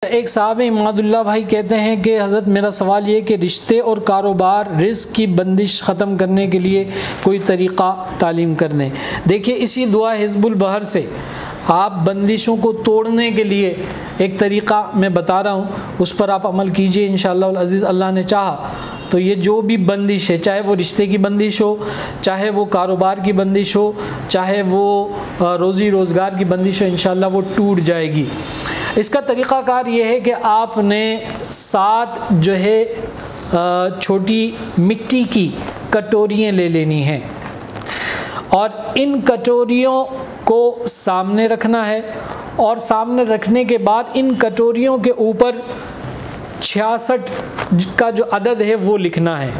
एक साहब इमादुल्लाह भाई कहते हैं कि हज़रत मेरा सवाल ये कि रिश्ते और कारोबार रिस्क की बंदिश ख़त्म करने के लिए कोई तरीक़ा तालीम कर दें। देखिए, इसी दुआ हिज़्बुल बहर से आप बंदिशों को तोड़ने के लिए एक तरीक़ा मैं बता रहा हूँ, उस पर आप अमल कीजिए इंशाअल्लाह अज़ीज़। अल्लाह ने चाहा तो ये जो भी बंदिश है, चाहे वो रिश्ते की बंदिश हो, चाहे वो कारोबार की बंदिश हो, चाहे वो रोज़ी रोज़गार की बंदिश हो, इंशाअल्लाह वो टूट जाएगी। इसका तरीक़ाकार ये है कि आपने 7 जो है छोटी मिट्टी की कटोरियाँ ले लेनी हैं और इन कटोरियों को सामने रखना है और सामने रखने के बाद इन कटोरियों के ऊपर 66 का जो अदद है वो लिखना है,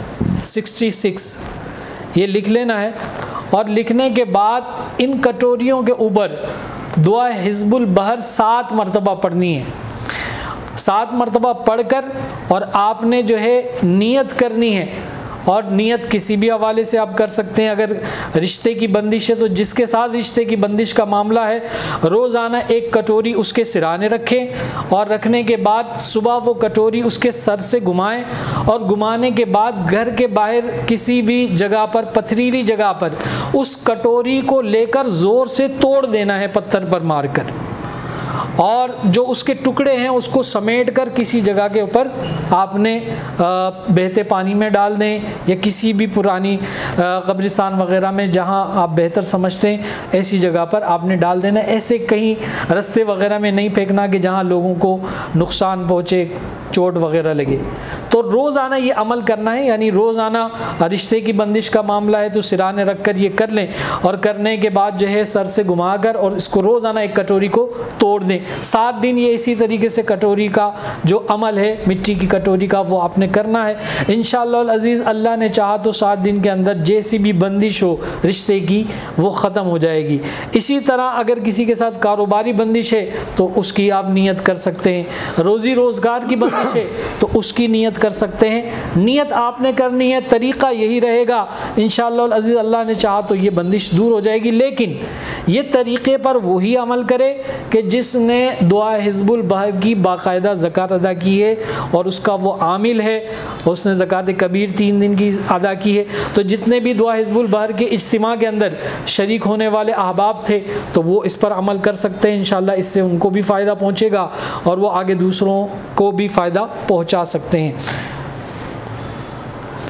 66 ये लिख लेना है। और लिखने के बाद इन कटोरियों के ऊपर दुआ हिज़्बुल बहर 7 मरतबा पढ़नी है। 7 मरतबा पढ़कर और आपने जो है नियत करनी है, और नियत किसी भी हवाले से आप कर सकते हैं। अगर रिश्ते की बंदिश है तो जिसके साथ रिश्ते की बंदिश का मामला है, रोज़ाना एक कटोरी उसके सिराने रखें और रखने के बाद सुबह वो कटोरी उसके सर से घुमाएं और घुमाने के बाद घर के बाहर किसी भी जगह पर, पथरीली जगह पर उस कटोरी को लेकर ज़ोर से तोड़ देना है, पत्थर पर मारकर, और जो उसके टुकड़े हैं उसको समेट कर किसी जगह के ऊपर आपने बहते पानी में डाल दें या किसी भी पुरानी कब्रिस्तान वगैरह में जहां आप बेहतर समझते हैं ऐसी जगह पर आपने डाल देना। ऐसे कहीं रास्ते वगैरह में नहीं फेंकना कि जहां लोगों को नुकसान पहुँचे, चोट वगैरह लगे। तो रोज़ाना ये अमल करना है, यानी रोज़ाना रिश्ते की बंदिश का मामला है तो सिराने रख कर ये कर लें और करने के बाद जो है सर से घुमाकर और इसको रोज़ाना एक कटोरी को तोड़ दें। 7 दिन ये इसी तरीके से कटोरी का जो अमल है, मिट्टी की कटोरी का, वो आपने करना है इंशाअल्लाह अज़ीज़। अल्लाह ने चाहा तो 7 दिन के अंदर जैसी भी बंदिश हो रिश्ते की वो ख़त्म हो जाएगी। इसी तरह अगर किसी के साथ कारोबारी बंदिश है तो उसकी आप नियत कर सकते हैं। रोज़ी रोज़गार की बंदिश है तो उसकी नियत कर सकते हैं। नियत आपने करनी है, तरीक़ा यही रहेगा इंशाअल्लाह अज़ीज़। अल्लाह ने चाहा तो ये बंदिश दूर हो जाएगी, लेकिन ये तरीक़े पर वही अमल करे कि जिसने दुआ हिज़्बुल बहर की बाकायदा ज़कात अदा की है और उसका वो आमिल है, उसने ज़कात कबीर 3 दिन की अदा की है। तो जितने भी दुआ हिज़्बुल बहर के इज्तिमा के अंदर शरीक होने वाले अहबाब थे तो वो इस पर अमल कर सकते हैं इंशाअल्लाह। इससे उनको भी फ़ायदा पहुँचेगा और वो आगे दूसरों को भी फ़ायदा पहुँचा सकते हैं।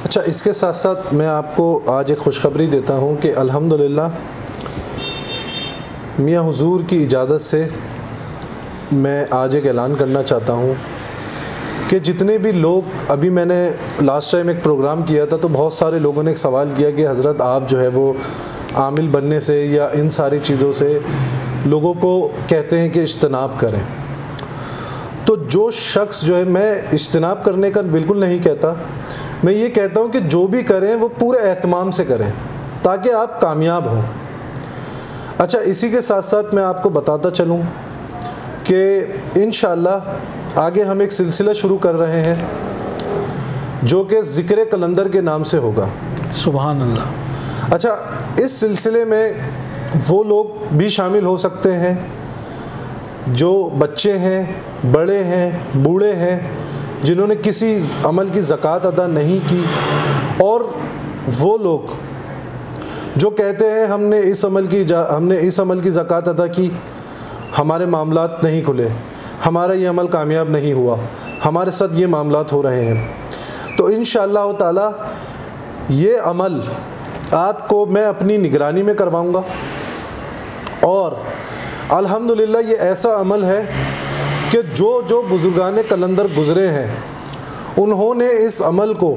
अच्छा, इसके साथ साथ मैं आपको आज एक खुशखबरी देता हूँ कि अल्हम्दुलिल्लाह मियाँ हुज़ूर की इजाज़त से मैं आज एक ऐलान करना चाहता हूँ कि जितने भी लोग, अभी मैंने लास्ट टाइम एक प्रोग्राम किया था तो बहुत सारे लोगों ने एक सवाल किया कि हज़रत आप जो है वो आमिल बनने से या इन सारी चीज़ों से लोगों को कहते हैं कि इज्तनाब करें। तो जो शख्स जो है, मैं इज्तनाब करने का बिल्कुल नहीं कहता, मैं ये कहता हूँ कि जो भी करें वो पूरे एहतमाम से करें ताकि आप कामयाब हों। अच्छा, इसी के साथ साथ मैं आपको बताता चलूँ कि इंशाअल्लाह आगे हम एक सिलसिला शुरू कर रहे हैं जो कि ज़िक्र कलंदर के नाम से होगा। सुभान अल्लाह। अच्छा, इस सिलसिले में वो लोग भी शामिल हो सकते हैं जो बच्चे हैं, बड़े हैं, बूढ़े हैं, जिन्होंने किसी अमल की ज़कात अदा नहीं की, और वो लोग जो कहते हैं हमने इस अमल की ज़कात अदा की, हमारे मामलात नहीं खुले, हमारा ये अमल कामयाब नहीं हुआ, हमारे साथ ये मामलात हो रहे हैं। तो इंशाअल्लाह ताला ये अमल आपको मैं अपनी निगरानी में करवाऊँगा, और अल्हम्दुलिल्लाह ये ऐसा अमल है कि जो बुज़ुर्गान कलंदर गुज़रे हैं उन्होंने इस अमल को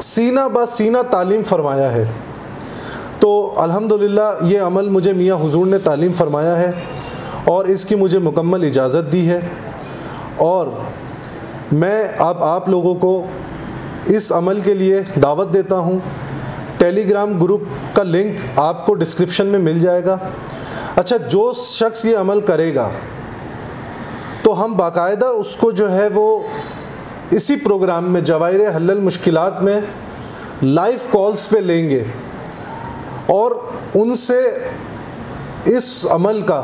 सीना ब सीना तालीम फरमाया है। तो अल्हम्दुलिल्लाह ये अमल मुझे मियाँ हुज़ूर ने तालीम फरमाया है और इसकी मुझे मुकम्मल इजाज़त दी है, और मैं अब आप लोगों को इस अमल के लिए दावत देता हूँ। टेलीग्राम ग्रुप का लिंक आपको डिस्क्रिप्शन में मिल जाएगा। अच्छा, जो शख्स ये अमल करेगा तो हम बाकायदा उसको जो है वो इसी प्रोग्राम में जवाहिर हल्लुल मुश्किलात में लाइव कॉल्स पे लेंगे और उनसे इस अमल का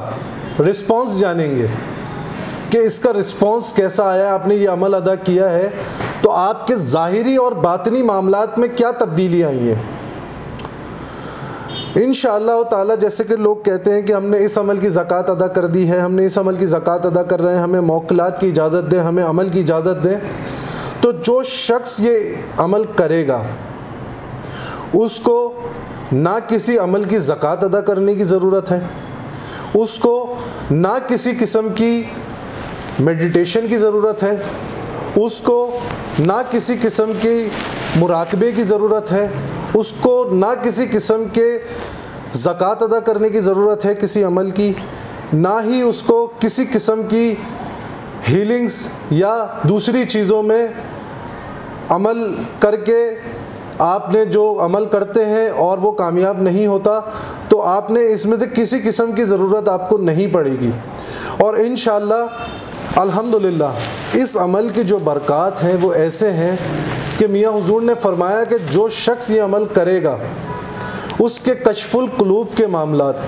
रिस्पांस जानेंगे कि इसका रिस्पांस कैसा आया, आपने ये अमल अदा किया है तो आपके ज़ाहिरी और बातिनी मामलात में क्या तब्दीली आई हैं। इंशाअल्लाह ताला जैसे कि लोग कहते हैं कि हमने इस अमल की ज़कात अदा कर दी है, हमने इस अमल की ज़कात अदा कर रहे हैं, हमें मौक़िलात की इजाज़त दें, हमें अमल की इजाज़त दें, तो जो शख्स ये अमल करेगा उसको ना किसी अमल की ज़कात अदा करने की ज़रूरत है, उसको ना किसी किस्म की मेडिटेशन की ज़रूरत है, उसको ना किसी किस्म की मुराकबे की ज़रूरत है, उसको ना किसी किस्म के ज़कात अदा करने की ज़रूरत है किसी अमल की, ना ही उसको किसी किस्म की हीलिंग्स या दूसरी चीज़ों में अमल करके आपने जो अमल करते हैं और वो कामयाब नहीं होता तो आपने इसमें से किसी किस्म की ज़रूरत आपको नहीं पड़ेगी। और इंशाअल्लाह अल्हम्दुलिल्लाह इस अमल की जो बरक़ात हैं वो ऐसे हैं कि मियाँ हुज़ूर ने फरमाया कि जो शख्स ये अमल करेगा उसके कशफुल क़ुलूब के मामलात,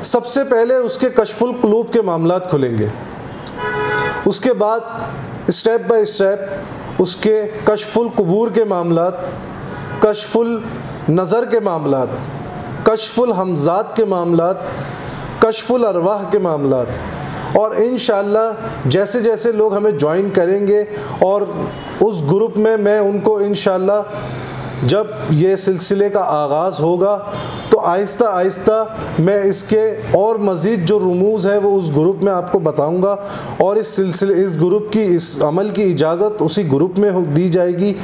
सबसे पहले उसके कशफुल क़ुलूब के मामलात खुलेंगे, उसके बाद स्टेप बाय स्टेप उसके कशफुल कुबूर के मामलात, कशफुल नज़र के मामलात, कशफुल हमज़ात के मामलात, कशफुल अरवाह के मामलात, और इंशाअल्लाह जैसे जैसे लोग हमें ज्वाइन करेंगे और उस ग्रुप में मैं उनको इंशाअल्लाह जब ये सिलसिले का आगाज़ होगा तो आहिस्ता आहिस्ता मैं इसके और मज़ीद जो रुमूज़ है वो उस ग्रुप में आपको बताऊंगा और इस ग्रुप की इस अमल की इजाज़त उसी ग्रुप में दी जाएगी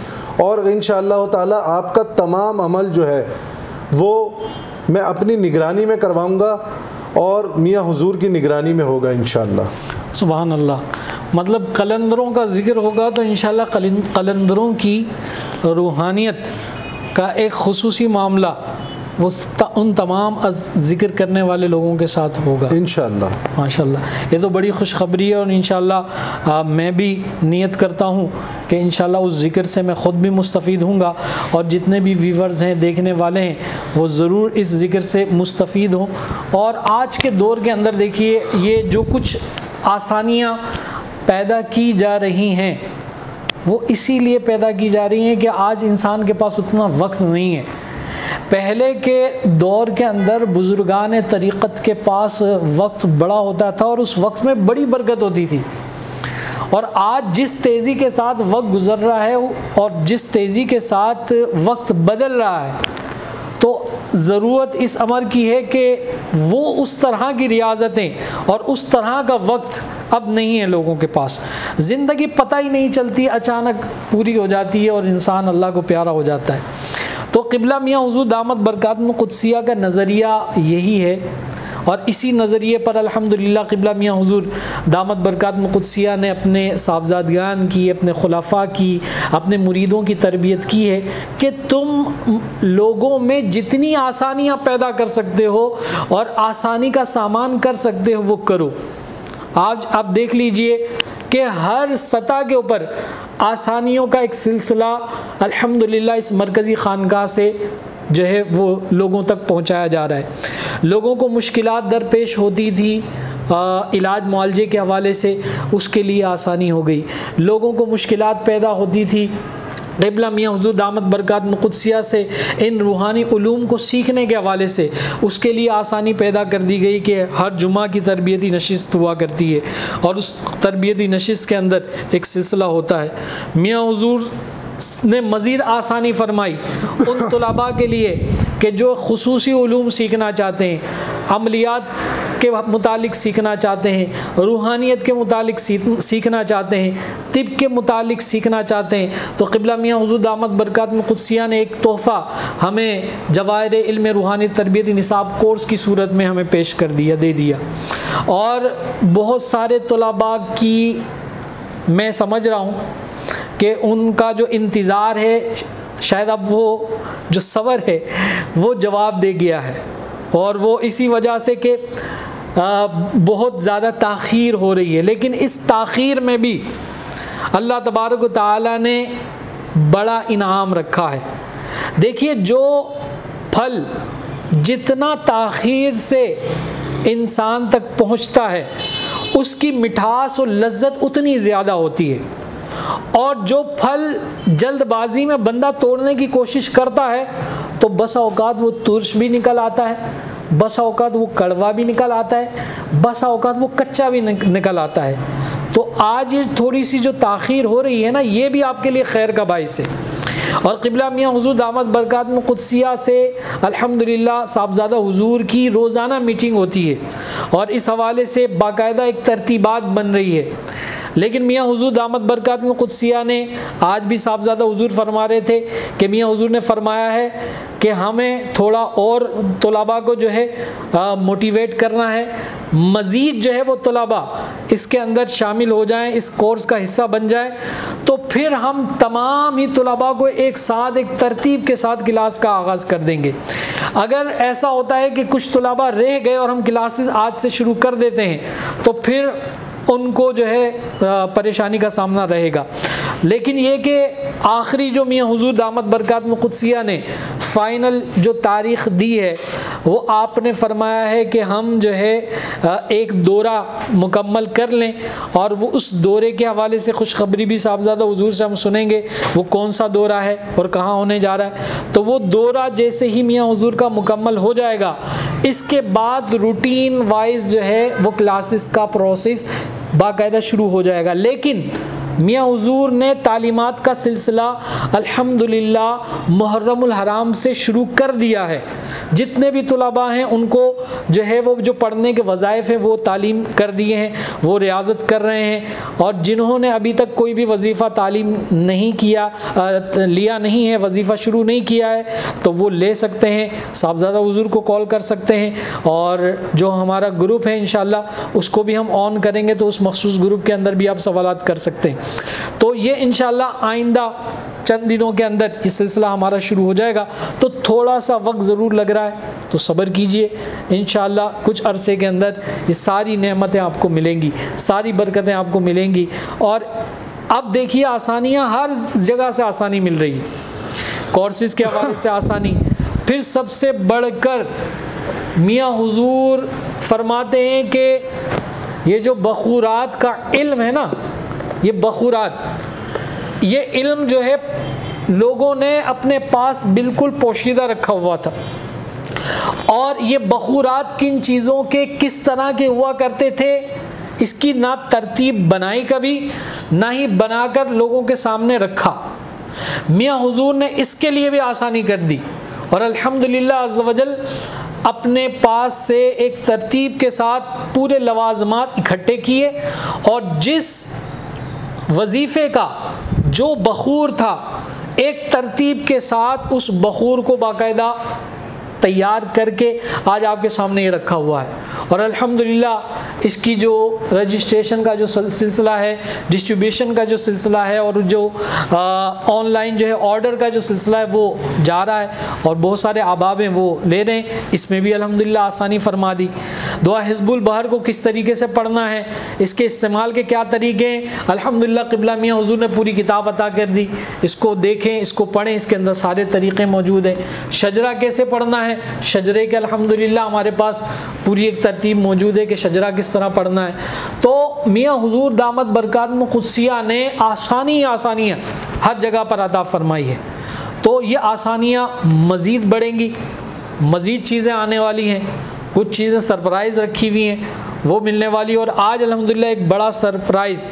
और इंशाअल्लाह ताला आपका तमाम अमल जो है वो मैं अपनी निगरानी में करवाऊंगा और मियाँ हुजूर की निगरानी में होगा इंशाअल्लाह। सुभान अल्लाह। मतलब कलंदरों का ज़िक्र होगा तो इंशाअल्लाह कलंदरों की रूहानियत का एक खुसूसी मामला वो उन तमाम ज़िक्र करने वाले लोगों के साथ होगा इंशाअल्लाह। माशाअल्लाह, ये तो बड़ी खुशखबरी है और इंशाअल्लाह मैं भी नियत करता हूँ कि इंशाअल्लाह उस ज़िक्र से मैं ख़ुद भी मुस्तफ़ीद हूँगा और जितने भी व्यूवर्स हैं, देखने वाले हैं, वो ज़रूर इस ज़िक्र से मुस्तफ़ीद हों। और आज के दौर के अंदर देखिए ये जो कुछ आसानियाँ पैदा की जा रही हैं वो इसीलिए पैदा की जा रही हैं कि आज इंसान के पास उतना वक्त नहीं है। पहले के दौर के अंदर बुज़ुर्गान तरीक़त के पास वक्त बड़ा होता था और उस वक्त में बड़ी बरकत होती थी। और आज जिस तेज़ी के साथ वक्त गुज़र रहा है और जिस तेज़ी के साथ वक्त बदल रहा है तो ज़रूरत इस अमर की है कि वो उस तरह की रियाज़तें और उस तरह का वक्त अब नहीं है लोगों के पास। ज़िंदगी पता ही नहीं चलती, अचानक पूरी हो जाती है और इंसान अल्लाह को प्यारा हो जाता है। तो क़िबला मियाँ हुज़ूर दामत बरकातुहुल क़ुद्सिया का नज़रिया यही है और इसी नज़रिए पर अल्हम्दुलिल्लाह क़िबला मियाँ हुज़ूर दामत बरकातुहुल क़ुद्सिया ने अपने साहबज़ादगान की, अपने खुलाफा की, अपने मुरीदों की तरबियत की है कि तुम लोगों में जितनी आसानियाँ पैदा कर सकते हो और आसानी का सामान कर सकते हो वो करो। आज आप देख लीजिए कि हर सतह के ऊपर आसानियों का एक सिलसिला अल्हम्दुलिल्लाह इस मरकज़ी ख़ानगाह से जो है वो लोगों तक पहुंचाया जा रहा है। लोगों को मुश्किलात दरपेश होती थी इलाज मुआलजे के हवाले से, उसके लिए आसानी हो गई। लोगों को मुश्किलात पैदा होती थी क़िबला मियाँ हुज़ूर दामत बरकातुहुल क़ुद्सिया से इन रूहानी उलूम को सीखने के हवाले से, उसके लिए आसानी पैदा कर दी गई कि हर जुमा की तरबियती नशिस्त हुआ करती है और उस तरबियती नशिस्त के अंदर एक सिलसिला होता है। मियाँ हुज़ूर ने मज़ीद आसानी फरमाई उन तलबा के लिए कि जो खुसूसी उलूम सीखना चाहते हैं, अमलियात के मुतालिक सीखना चाहते हैं, रूहानियत के मुतालिक सीखना चाहते हैं, तिब के मुतालिक सीखना चाहते हैं, तो क़िबला मियाँ हुज़ूर दामत बरकातुहुल क़ुद्सिया ने एक तोहफ़ा हमें जवाहिर इल्म रूहानी तरबियती निसाब कोर्स की सूरत में हमें पेश कर दिया, दे दिया। और बहुत सारे तलबा की मैं समझ रहा हूँ कि उनका जो इंतज़ार है शायद अब वो जो सब्र है वो जवाब दे गया है और वो इसी वजह से कि बहुत ज़्यादा ताख़ीर हो रही है। लेकिन इस ताख़ीर में भी अल्लाह तबारक व तआला ने बड़ा इनाम रखा है। देखिए जो फल जितना ताख़ीर से इंसान तक पहुँचता है उसकी मिठास और लज्जत उतनी ज़्यादा होती है। और जो फल जल्दबाजी में बंदा तोड़ने की कोशिश करता है तो बस औकात वो तुर्श भी निकल आता है, बस औकात वो कड़वा भी निकल आता है, बस औकात वो कच्चा भी निकल आता है। तो आज ये थोड़ी सी जो ताख़ीर हो रही है ना, ये भी आपके लिए खैर का बाइस है। और क़िबला मियाँ हुज़ूर दामत बरकातुहु क़ुद्सिया से अल्हम्दुलिल्लाह साहबज़ादा हुज़ूर की रोज़ाना मीटिंग होती है और इस हवाले से बाकायदा एक तरतीबात बन रही है। लेकिन मियाँ हुज़ूर दामत बरकातुहु क़ुद्सिया ने आज भी साहबज़ादा हुज़ूर फरमा रहे थे कि मियाँ हुज़ूर ने फरमाया है कि हमें थोड़ा और तलबा को जो है मोटिवेट करना है, मज़ीद जो है वो तलबा इसके अंदर शामिल हो जाएं, इस कोर्स का हिस्सा बन जाएं, तो फिर हम तमाम ही तलबा को एक साथ एक तरतीब के साथ क्लास का आगाज़ कर देंगे। अगर ऐसा होता है कि कुछ तलबा रह गए और हम क्लासेस आज से शुरू कर देते हैं तो फिर उनको जो है परेशानी का सामना रहेगा। लेकिन ये कि आखिरी जो मियाँ हुज़ूर दामत बरकातुहु क़ुद्सिया ने फ़ाइनल जो तारीख़ दी है वो आपने फरमाया है कि हम जो है एक दौरा मुकम्मल कर लें और वो उस दौरे के हवाले से खुशखबरी भी साहबज़ादा हुज़ूर से हम सुनेंगे वो कौन सा दौरा है और कहाँ होने जा रहा है। तो वो दौरा जैसे ही मियाँ हुज़ूर का मुकम्मल हो जाएगा, इसके बाद रूटीन वाइज जो है वो क्लासेस का प्रोसेस बाकायदा शुरू हो जाएगा। लेकिन मियाँ हुज़ूर ने तालीमात का सिलसिला अल्हम्दुलिल्लाह मुहर्रमुल हराम से शुरू कर दिया है। जितने भी तुलबा हैं उनको जो है वो जो पढ़ने के वज़ाइफ़ हैं वो तालीम कर दिए हैं, वो रियाज़त कर रहे हैं। और जिन्होंने अभी तक कोई भी वजीफ़ा तालीम नहीं किया लिया नहीं है, वजीफ़ा शुरू नहीं किया है, तो वो ले सकते हैं, साहबज़ादा हुज़ूर को कॉल कर सकते हैं। और जो हमारा ग्रुप है इंशाअल्लाह उसको भी हम ऑन करेंगे तो उस मखसूस ग्रुप के अंदर भी आप सवालात कर सकते हैं। तो ये इंशाअल्लाह आइंदा चंद दिनों के अंदर ये सिलसिला हमारा शुरू हो जाएगा। तो थोड़ा सा वक्त ज़रूर लग रहा है तो सब्र कीजिए, इंशाअल्लाह कुछ अरसे के अंदर ये सारी नेमतें आपको मिलेंगी, सारी बरकतें आपको मिलेंगी। और अब देखिए आसानियाँ हर जगह से आसानी मिल रही है, कोर्सेज़ के हवाले से आसानी। फिर सबसे बढ़कर मियाँ हुज़ूर फरमाते हैं कि ये जो बखूरात का इल्म है ना, ये बखूरात, ये इल्म जो है लोगों ने अपने पास बिल्कुल पोशीदा रखा हुआ था। और ये बखूरात किन चीज़ों के किस तरह के हुआ करते थे, इसकी ना तरतीब बनाई कभी, ना ही बनाकर लोगों के सामने रखा। मियाँ हुज़ूर ने इसके लिए भी आसानी कर दी और अल्हम्दुलिल्लाह अज़्ज़ व जल अपने पास से एक तरतीब के साथ पूरे लवाज़मात इकट्ठे किए और जिस वजीफ़े का जो बखूर था एक तरतीब के साथ उस बखूर को बाकायदा तैयार करके आज आपके सामने ये रखा हुआ है। और अल्हम्दुलिल्लाह इसकी जो रजिस्ट्रेशन का जो सिलसिला है, डिस्ट्रीब्यूशन का जो सिलसिला है और जो ऑनलाइन जो है ऑर्डर का जो सिलसिला है वो जा रहा है और बहुत सारे अहबाब हैं वो ले रहे हैं। इसमें भी अल्हम्दुलिल्लाह आसानी फरमा दी। दुआ हिज़्बुल बहर को किस तरीके से पढ़ना है, इसके इस्तेमाल के क्या तरीके हैं, अल्हम्दुलिल्लाह क़िबला मियाँ हुज़ूर ने पूरी किताब अता कर दी। इसको देखें, इसको पढ़ें, इसके अंदर सारे तरीक़े मौजूद हैं। शजरा कैसे पढ़ना है, शजरे के अल्हम्दुलिल्लाह हमारे पास पूरी एक तरतीब मौजूद है कि शजरा किस तरह पढ़ना है। तो मियाँ हुज़ूर दामत बरकातुहु क़ुद्सिया ने आसानियाँ हर जगह पर अता फरमाई है। तो ये आसानियाँ मज़ीद बढ़ेंगी, मज़ीद चीज़ें आने वाली हैं, कुछ चीज़ें सरप्राइज़ रखी हुई हैं वो मिलने वाली। और आज अल्हम्दुलिल्लाह एक बड़ा सरप्राइज़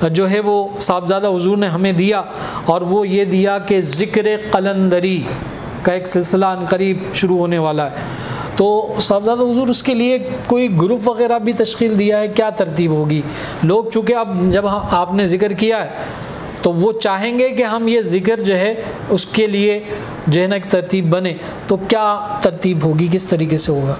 जो है वो साहबज़ादा हुज़ूर ने हमें दिया और वो ये दिया कि ज़िक्र क़लंदरी का एक सिलसिला करीब शुरू होने वाला है। तो साहबज़ादा हुज़ूर उसके लिए कोई ग्रुप वगैरह भी तश्कील दिया है, क्या तरतीब होगी। लोग चूँकि अब जब आपने ज़िक्र किया है तो वो चाहेंगे कि हम ये ज़िक्र जो है उसके लिए जो है ना एक तरतीब बने, तो क्या तरतीब होगी, किस तरीके से होगा?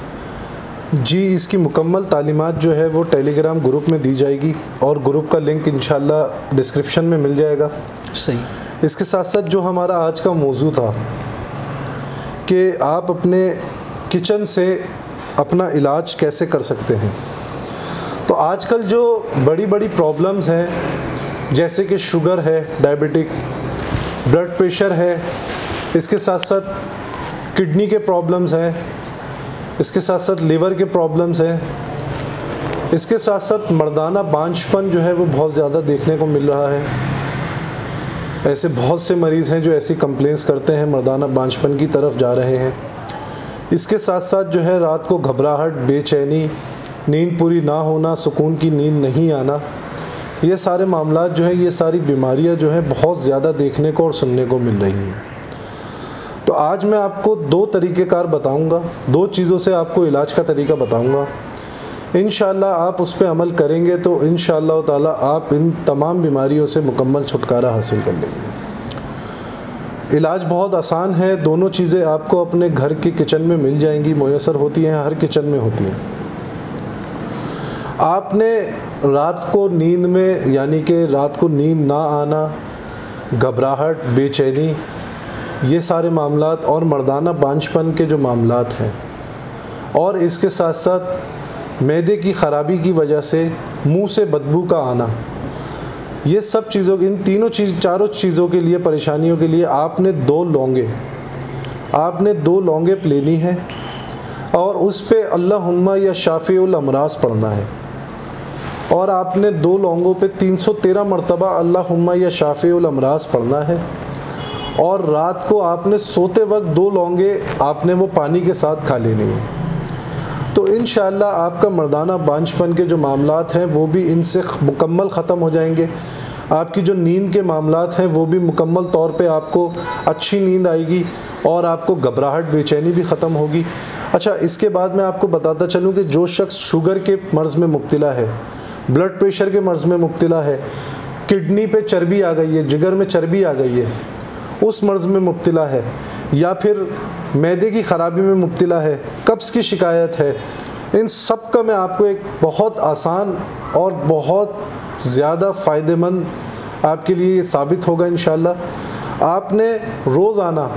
जी, इसकी मुकम्मल तालीमात जो है वो टेलीग्राम ग्रुप में दी जाएगी और ग्रुप का लिंक इंशाल्लाह डिस्क्रिप्शन में मिल जाएगा। सही। इसके साथ साथ जो हमारा आज का मौजू था कि आप अपने किचन से अपना इलाज कैसे कर सकते हैं, तो आजकल जो बड़ी बड़ी प्रॉब्लम्स हैं जैसे कि शुगर है, डायबिटिक, ब्लड प्रेशर है, इसके साथ साथ किडनी के प्रॉब्लम्स हैं, इसके साथ साथ लीवर के प्रॉब्लम्स हैं, इसके साथ साथ मर्दाना बांझपन जो है वो बहुत ज़्यादा देखने को मिल रहा है। ऐसे बहुत से मरीज़ हैं जो ऐसी कंप्लेंट्स करते हैं, मर्दाना बांझपन की तरफ जा रहे हैं। इसके साथ साथ जो है रात को घबराहट, बेचैनी, नींद पूरी ना होना, सुकून की नींद नहीं आना, ये सारे मामलात जो हैं, ये सारी बीमारियां जो हैं बहुत ज़्यादा देखने को और सुनने को मिल रही हैं। तो आज मैं आपको 2 तरीक़ेकार बताऊंगा, 2 चीज़ों से आपको इलाज का तरीका बताऊंगा। इंशाअल्लाह आप उस पर अमल करेंगे तो इंशाअल्लाह ताला आप इन तमाम बीमारियों से मुकम्मल छुटकारा हासिल कर लेंगे। इलाज बहुत आसान है, दोनों चीज़ें आपको अपने घर के किचन में मिल जाएंगी, मुयस्सर होती हैं, हर किचन में होती हैं। आपने रात को नींद में, यानी कि रात को नींद ना आना, घबराहट, बेचैनी, ये सारे मामलात और मर्दाना बांझपन के जो मामलात हैं, और इसके साथ साथ मैदे की ख़राबी की वजह से मुंह से बदबू का आना, ये सब चीज़ों, इन चारों चीज़ों के लिए, परेशानियों के लिए आपने 2 लौंगे लेनी है और उस पे अल्लाहुम्मा या शाफ़ीउल अमराज़ पढ़ना है। और आपने 2 लौंगों पे 313 मरतबा अल्लाहुम्मा या शाफ़ीउल अमराज़ पढ़ना है। और रात को आपने सोते वक्त 2 लौंगे आपने वो पानी के साथ खा लेनी है। तो इंशाअल्लाह आपका मर्दाना बांझपन के जो मामलात हैं वो भी इनसे मुकम्मल ख़त्म हो जाएंगे। आपकी जो नींद के मामलात हैं वो भी मुकम्मल तौर पे आपको अच्छी नींद आएगी और आपको घबराहट, बेचैनी भी ख़त्म होगी। अच्छा, इसके बाद मैं आपको बताता चलूँ कि जो शख्स शुगर के मर्ज़ में मुब्तला है, ब्लड प्रेशर के मर्ज़ में मुब्तला है, किडनी पे चर्बी आ गई है, जिगर में चर्बी आ गई है, उस मर्ज़ में मुब्तला है, या फिर मैदे की ख़राबी में मुब्तला है, कब्ज़ की शिकायत है, इन सब का मैं आपको एक बहुत आसान और बहुत ज़्यादा फ़ायदेमंद आपके लिए ये साबित होगा इंशाअल्लाह। आपने रोज़ाना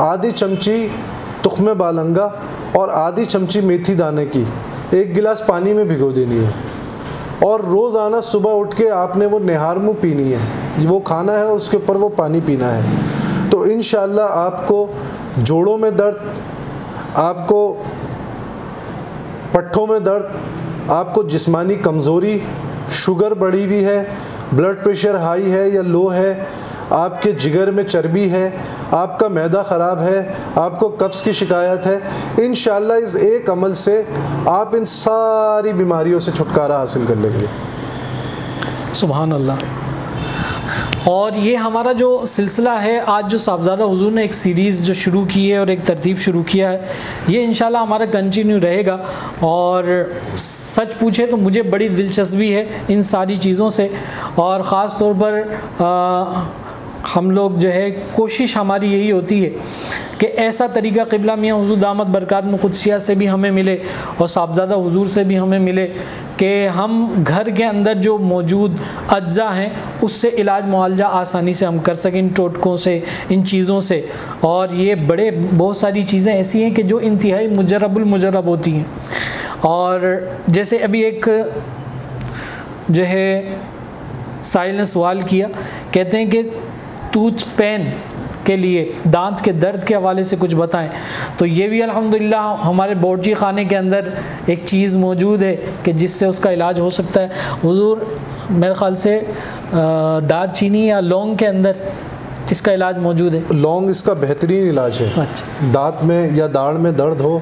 आधी चमची तुख्मे बालंगा और आधी चमची मेथी दाने की 1 गिलास पानी में भिगो देनी है और रोज़ाना सुबह उठ के आपने वो निहार मुँह पीनी है। वो खाना है और उसके ऊपर वो पानी पीना है। तो इंशाअल्लाह आपको जोड़ों में दर्द, आपको पट्ठों में दर्द, आपको जिस्मानी कमज़ोरी, शुगर बढ़ी हुई है, ब्लड प्रेशर हाई है या लो है, आपके जिगर में चर्बी है, आपका मैदा ख़राब है, आपको कब्ज़ की शिकायत है, इंशाअल्लाह इस एक अमल से आप इन सारी बीमारियों से छुटकारा हासिल कर लेंगे। सुभान अल्लाह। और ये हमारा जो सिलसिला है, आज जो साहबज़ादा हुज़ूर ने एक सीरीज़ जो शुरू की है और एक तरतीब शुरू किया है, ये इंशाल्लाह हमारा कंटिन्यू रहेगा। और सच पूछे तो मुझे बड़ी दिलचस्पी है इन सारी चीज़ों से, और ख़ास तौर पर हम लोग जो है, कोशिश हमारी यही होती है कि ऐसा तरीक़ा क़िबला मियाँ हुज़ूर दामत बरकातुहुम क़ुद्सिया से भी हमें मिले और साहबज़ादा हुज़ूर से भी हमें मिले कि हम घर के अंदर जो मौजूद अज्जा हैं उससे इलाज मुआलजा आसानी से हम कर सकें, इन टोटकों से, इन चीज़ों से। और ये बहुत सारी चीज़ें ऐसी हैं कि जो इंतहाई मुजर्रबुल मुजर्रब होती हैं। और जैसे अभी एक जो है साहिल ने सवाल किया, कहते हैं कि टूथ पेन के लिए, दांत के दर्द के हवाले से कुछ बताएं। तो ये भी अल्हम्दुलिल्लाह हमारे बावर्ची खाने के अंदर एक चीज़ मौजूद है कि जिससे उसका इलाज हो सकता है। हुज़ूर मेरे ख़्याल से दालचीनी या लौंग के अंदर इसका इलाज मौजूद है। लौंग इसका बेहतरीन इलाज है। अच्छा। दांत में या दाढ़ में दर्द हो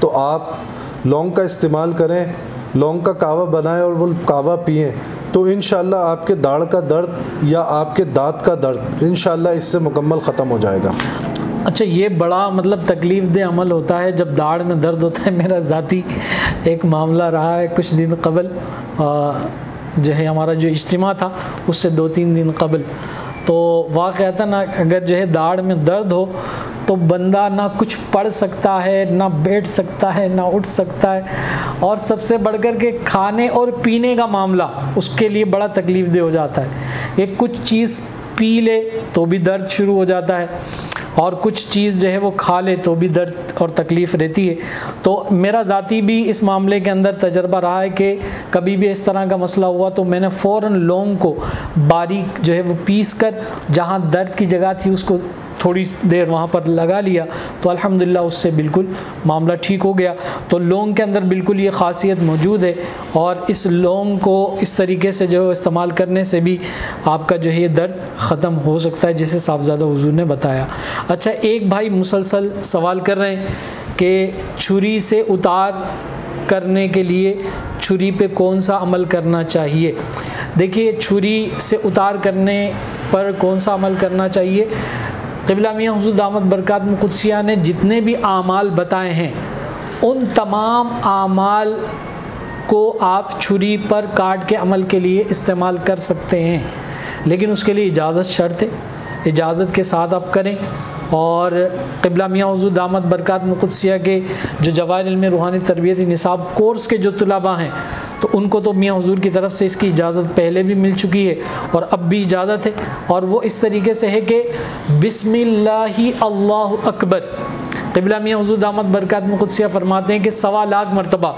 तो आप लौंग का इस्तेमाल करें, लौंग का कावा बनाएं और वो कावा पिएं, तो इंशाअल्लाह आपके दाढ़ का दर्द या आपके दांत का दर्द इंशाअल्लाह इससे मुकम्मल ख़त्म हो जाएगा। अच्छा, ये बड़ा मतलब तकलीफ़ दे अमल होता है जब दाढ़ में दर्द होता है। मेरा ज़ाती एक मामला रहा है कुछ दिन कबल, जो है हमारा जो इज्तिमा था उससे 2-3 दिन कबल, तो वाक़अतन ना अगर जो है दाढ़ में दर्द हो तो बंदा ना कुछ पढ़ सकता है, ना बैठ सकता है, ना उठ सकता है, और सबसे बढ़कर के खाने और पीने का मामला उसके लिए बड़ा तकलीफ़ दे हो जाता है। एक कुछ चीज़ पी ले तो भी दर्द शुरू हो जाता है, और कुछ चीज़ जो है वो खा ले तो भी दर्द और तकलीफ़ रहती है। तो मेरा ज़ाती भी इस मामले के अंदर तजर्बा रहा है कि कभी भी इस तरह का मसला हुआ तो मैंने फ़ौरन लौंग को बारीक जो है वो पीस कर, जहाँ दर्द की जगह थी उसको थोड़ी देर वहाँ पर लगा लिया तो अल्हम्दुलिल्लाह उससे बिल्कुल मामला ठीक हो गया। तो लौंग के अंदर बिल्कुल ये ख़ासियत मौजूद है और इस लौंग को इस तरीके से जो इस्तेमाल करने से भी आपका जो है ये दर्द ख़त्म हो सकता है, जिसे साहबज़ादा हुज़ूर ने बताया। अच्छा, एक भाई मुसलसल सवाल कर रहे हैं कि छुरी से उतार करने के लिए छुरी पे कौन सा अमल करना चाहिए। देखिए, छुरी से उतार करने पर कौन सा अमल करना चाहिए, क़िबला मियाँ हुज़ूर दामत बरकातुहू कुद्सिया ने जितने भी आमाल बताए हैं उन तमाम आमाल को आप छुरी पर काट के अमल के लिए इस्तेमाल कर सकते हैं, लेकिन उसके लिए इजाज़त शर्त है, इजाज़त के साथ आप करें। और क़िबला मियाँ हुज़ूर दामत बरकातुहू कुद्सिया के जो जवाहिर इल्म रूहानी तरबियत निसाब कोर्स के जो तुलबा हैं तो उनको तो मियाँ हुज़ूर की तरफ से इसकी इजाज़त पहले भी मिल चुकी है और अब भी इजाज़त है। और वो इस तरीके से है कि बिस्मिल्लाहि अल्लाहु अकबर, क़िबला मियाँ हुज़ूर दामत बरकातुहू कुद्सिया फरमाते हैं कि 1.25 लाख मरतबा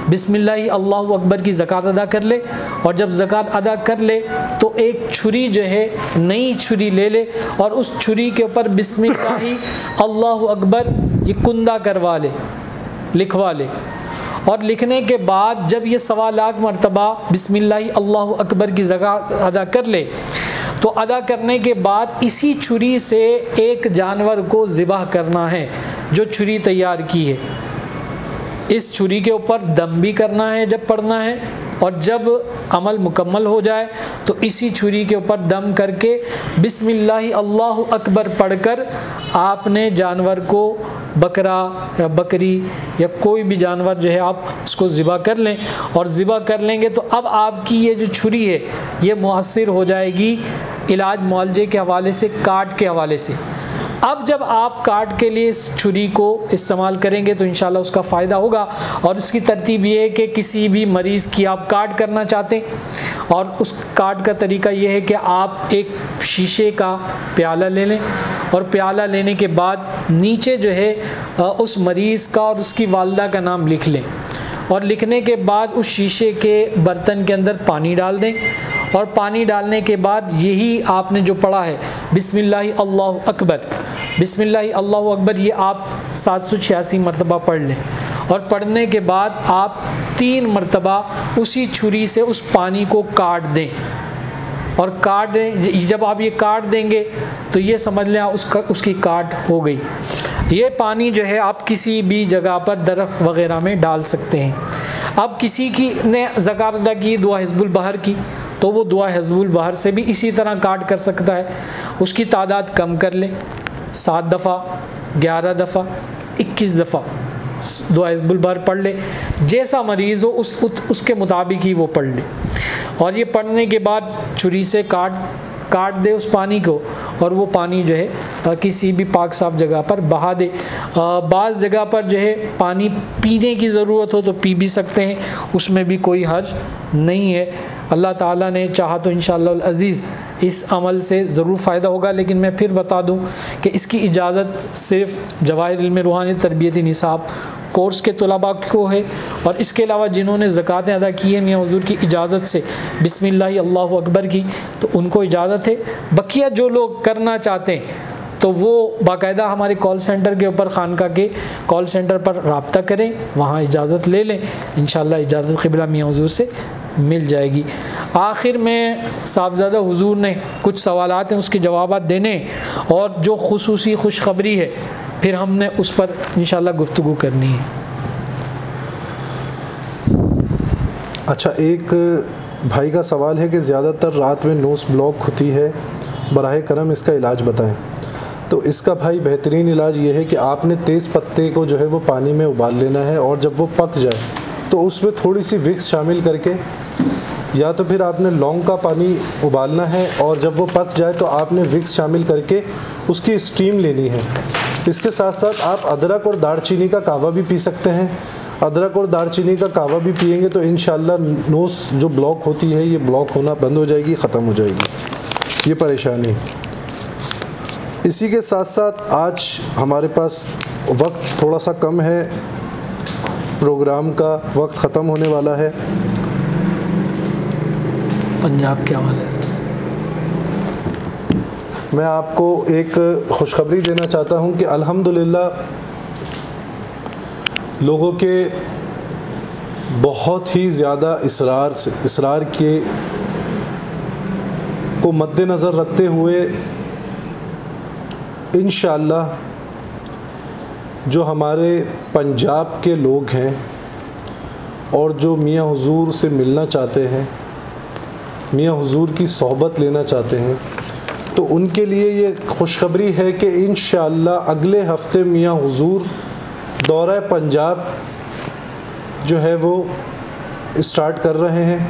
बिस्मिल्लाहि अल्लाहु अकबर की ज़कात अदा कर ले, और जब ज़कात अदा कर ले तो एक छुरी जो है नई छुरी ले ले और उस छुरी के ऊपर बिस्मिल्लाहि अल्लाहु अकबर ये कुंदा करवा ले, लिखवा ले। और लिखने के बाद जब ये 1.25 लाख मरतबा बिस्मिल्लाहि अल्लाहु अकबर की ज़कात अदा कर ले तो अदा करने के बाद इसी छुरी से एक जानवर को ज़िबह करना है जो छुरी तैयार की है। इस छुरी के ऊपर दम भी करना है जब पड़ना है, और जब अमल मुकम्मल हो जाए तो इसी छुरी के ऊपर दम करके बिस्मिल्लाहि अल्लाहु अकबर पढ़कर आपने जानवर को, बकरा या बकरी या कोई भी जानवर जो है आप इसको ज़िबा कर लें। और ज़िबा कर लेंगे तो अब आपकी ये जो छुरी है ये मुअस्सिर हो जाएगी इलाज मुआलजे के हवाले से, काट के हवाले से। अब जब आप काट के लिए इस छुरी को इस्तेमाल करेंगे तो इंशाल्लाह उसका फ़ायदा होगा। और उसकी तरतीब ये है कि किसी भी मरीज़ की आप काट करना चाहते हैं और उस काट का तरीका ये है कि आप एक शीशे का प्याला ले लें और प्याला लेने के बाद नीचे जो है उस मरीज़ का और उसकी वालदा का नाम लिख लें, और लिखने के बाद उस शीशे के बर्तन के अंदर पानी डाल दें, और पानी डालने के बाद यही आपने जो पढ़ा है बिस्मिल्लाहि अल्लाहु अकबर, बिस्मिल्लाहि अल्लाहु अकबर, ये आप 786 मरतबा पढ़ लें। और पढ़ने के बाद आप 3 मरतबा उसी छुरी से उस पानी को काट दें, और काट दें। जब आप ये काट देंगे तो ये समझ लें उसकी काट हो गई। ये पानी जो है आप किसी भी जगह पर दरख्त वग़ैरह में डाल सकते हैं। अब किसी की ने ज़कात अदा की दुआ हिज़्बुल बहर की, तो वो दुआ हिज़्बुल बहर से भी इसी तरह काट कर सकता है। उसकी तादाद कम कर ले, 7 दफ़ा, 11 दफ़ा, 21 दफ़ा दुआ हिज़्बुल बहर पढ़ ले। जैसा मरीज़ हो उसके मुताबिक ही वो पढ़ ले। और ये पढ़ने के बाद छुरी से काट दे उस पानी को, और वो पानी जो है किसी भी पाक साफ जगह पर बहा दे। बाज़ जगह पर जो है पानी पीने की ज़रूरत हो तो पी भी सकते हैं, उसमें भी कोई हर्ज नहीं है। अल्लाह ताला ने चाहा तो इंशाअल्लाह अज़ीज़ इस अमल से ज़रूर फ़ायदा होगा। लेकिन मैं फिर बता दूं कि इसकी इजाज़त सिर्फ़ जवाहिर इल्म रूहानी तरबियत निसाब कोर्स के तलबा को है, और इसके अलावा जिन्होंने ज़कातें अदा की हैं मियाँ हुज़ूर की इजाज़त से बिस्मिल्लाहि अल्लाहु अकबर की, तो उनको इजाज़त है। बकिया जो लोग करना चाहते हैं तो वो बाकायदा हमारे कॉल सेंटर के ऊपर, खानका के कॉल सेंटर पर रब्ता करें, वहाँ इजाज़त ले लें। इंशाअल्लाह इजाज़त क़िबला मियाँ हुज़ूर से मिल जाएगी। आखिर में साहबज़ादा हुज़ूर ने कुछ सवालात हैं उसके जवाब देने, और जो खुसूसी खुशखबरी है फिर हमने उस पर इंशाअल्लाह गुफ्तगू करनी है। अच्छा, एक भाई का सवाल है कि ज़्यादातर रात में नोज़ ब्लॉक होती है, बराह करम इसका इलाज बताएं। तो इसका भाई बेहतरीन इलाज ये है कि आपने तेज़ पत्ते को जो है वो पानी में उबाल लेना है, और जब वो पक जाए तो उसमें थोड़ी सी विक्स शामिल करके, या तो फिर आपने लौंग का पानी उबालना है, और जब वो पक जाए तो आपने विक्स शामिल करके उसकी स्टीम लेनी है। इसके साथ साथ आप अदरक और दालचीनी का कावा भी पी सकते हैं। अदरक और दालचीनी का कावा भी पिएंगे तो इंशाल्लाह नोज़ जो ब्लॉक होती है ये ब्लॉक होना बंद हो जाएगी, ख़त्म हो जाएगी ये परेशानी। इसी के साथ साथ आज हमारे पास वक्त थोड़ा सा कम है, प्रोग्राम का वक्त ख़त्म होने वाला है। पंजाब के हवाले से मैं आपको एक खुशखबरी देना चाहता हूं कि अल्हम्दुलिल्लाह लोगों के बहुत ही ज़्यादा इसरार के को मद्देनज़र रखते हुए इंशाअल्लाह जो हमारे पंजाब के लोग हैं और जो मियाँ हुज़ूर से मिलना चाहते हैं, मियाँ हुज़ूर की सोहबत लेना चाहते हैं, तो उनके लिए ये खुशखबरी है कि इंशाअल्लाह अगले हफ्ते मियाँ हुज़ूर दौरा पंजाब जो है वो स्टार्ट कर रहे हैं।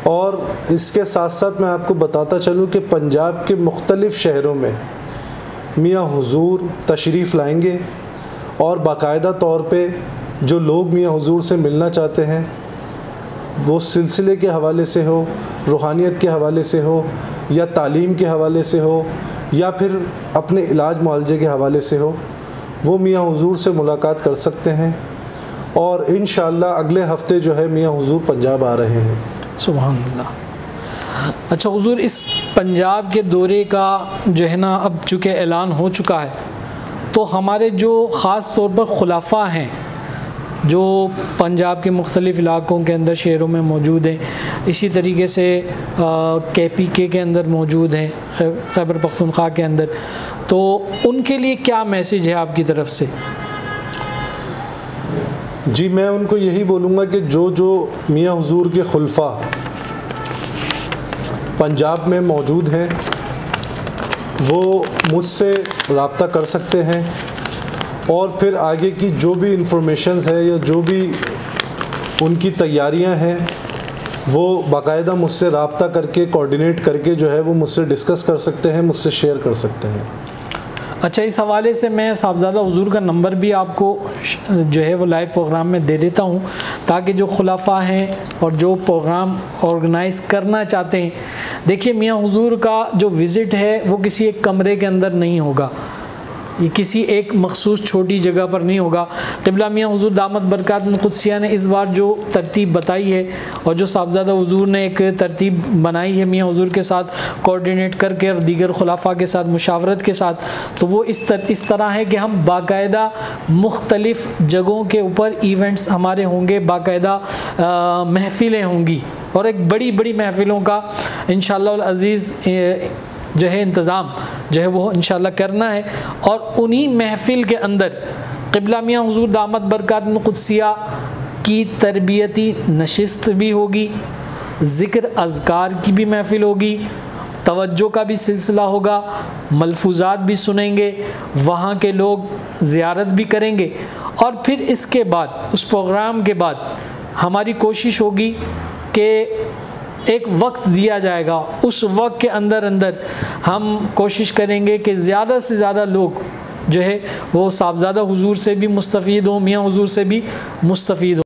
और इसके साथ साथ मैं आपको बताता चलूँ कि पंजाब के मुख्तलिफ़ शहरों में मियाँ हुज़ूर तशरीफ़ लाएंगे और बाकायदा तौर पे जो लोग मियाँ हुज़ूर से मिलना चाहते हैं, वो सिलसिले के हवाले से हो, रूहानियत के हवाले से हो, या तालीम के हवाले से हो, या फिर अपने इलाज मुआलजे के हवाले से हो, वो मियाँ हुज़ूर से मुलाकात कर सकते हैं। और इंशाअल्लाह अगले हफ्ते जो है मियाँ हुज़ूर पंजाब आ रहे हैं। सुभान अल्लाह। अच्छा हुज़ूर, इस पंजाब के दौरे का जो है ना अब चूँकि ऐलान हो चुका है, तो हमारे जो ख़ास तौर पर खुलाफा हैं जो पंजाब के मुख्तलिफ़ इलाक़ों के अंदर शहरों में मौजूद हैं, इसी तरीके से KPK के अंदर मौजूद हैं, खैबर पख्तूनख्वा के अंदर, तो उनके लिए क्या मैसेज है आपकी तरफ से? जी, मैं उनको यही बोलूँगा कि जो मियाँ हुज़ूर के खुलफा पंजाब में मौजूद हैं वो मुझसे रब्ता कर सकते हैं, और फिर आगे की जो भी इंफॉर्मेशंस है या जो भी उनकी तैयारियां हैं वो बाकायदा मुझसे रब्ता करके कोऑर्डिनेट करके जो है वो मुझसे डिस्कस कर सकते हैं, मुझसे शेयर कर सकते हैं। अच्छा, इस हवाले से मैं साहबज़ादा हुज़ूर का नंबर भी आपको जो है वो लाइव प्रोग्राम में दे देता हूँ, ताकि जो खुलाफा हैं और जो प्रोग्राम ऑर्गेनाइज़ करना चाहते हैं, देखिए मियाँ हुज़ूर का जो विज़िट है वो किसी एक कमरे के अंदर नहीं होगा, ये किसी एक मखसूस छोटी जगह पर नहीं होगा। क़िबला मियाँ हुज़ूर दामत बरकातुहुल क़ुद्सिया ने इस बार जो तरतीब बताई है और जो साहबज़ादा हुज़ूर ने एक तरतीब बनाई है मियाँ हुज़ूर के साथ कोऑर्डिनेट करके और दीगर खुलाफा के साथ मुशावरत के साथ, तो वो इस तरह है कि हम बाकायदा मुख्तलिफ़ जगहों के ऊपर इवेंट्स हमारे होंगे, बाकायदा महफ़िलें होंगी, और एक बड़ी बड़ी महफ़िलों का इंशाअल्लाह अज़ीज़ जो है इंतज़ाम जो है वो इंशाअल्लाह करना है। और उन्हीं महफ़िल के अंदर क़िबला मियाँ हुज़ूर दामत बरकातुहुल क़ुद्सिया की तरबियती नशिस्त भी होगी, ज़िक्र अज़कार की भी महफ़िल होगी, तवज्जो का भी सिलसिला होगा, मलफूज़ात भी सुनेंगे, वहाँ के लोग ज़ियारत भी करेंगे। और फिर इसके बाद उस प्रोग्राम के बाद हमारी कोशिश होगी कि एक वक्त दिया जाएगा, उस वक्त के अंदर हम कोशिश करेंगे कि ज़्यादा से ज़्यादा लोग जो है वो साहबज़ादा हुज़ूर से भी मुस्तफ़ीद हों, मियाँ हुज़ूर से भी मुस्तफ़ीद हों।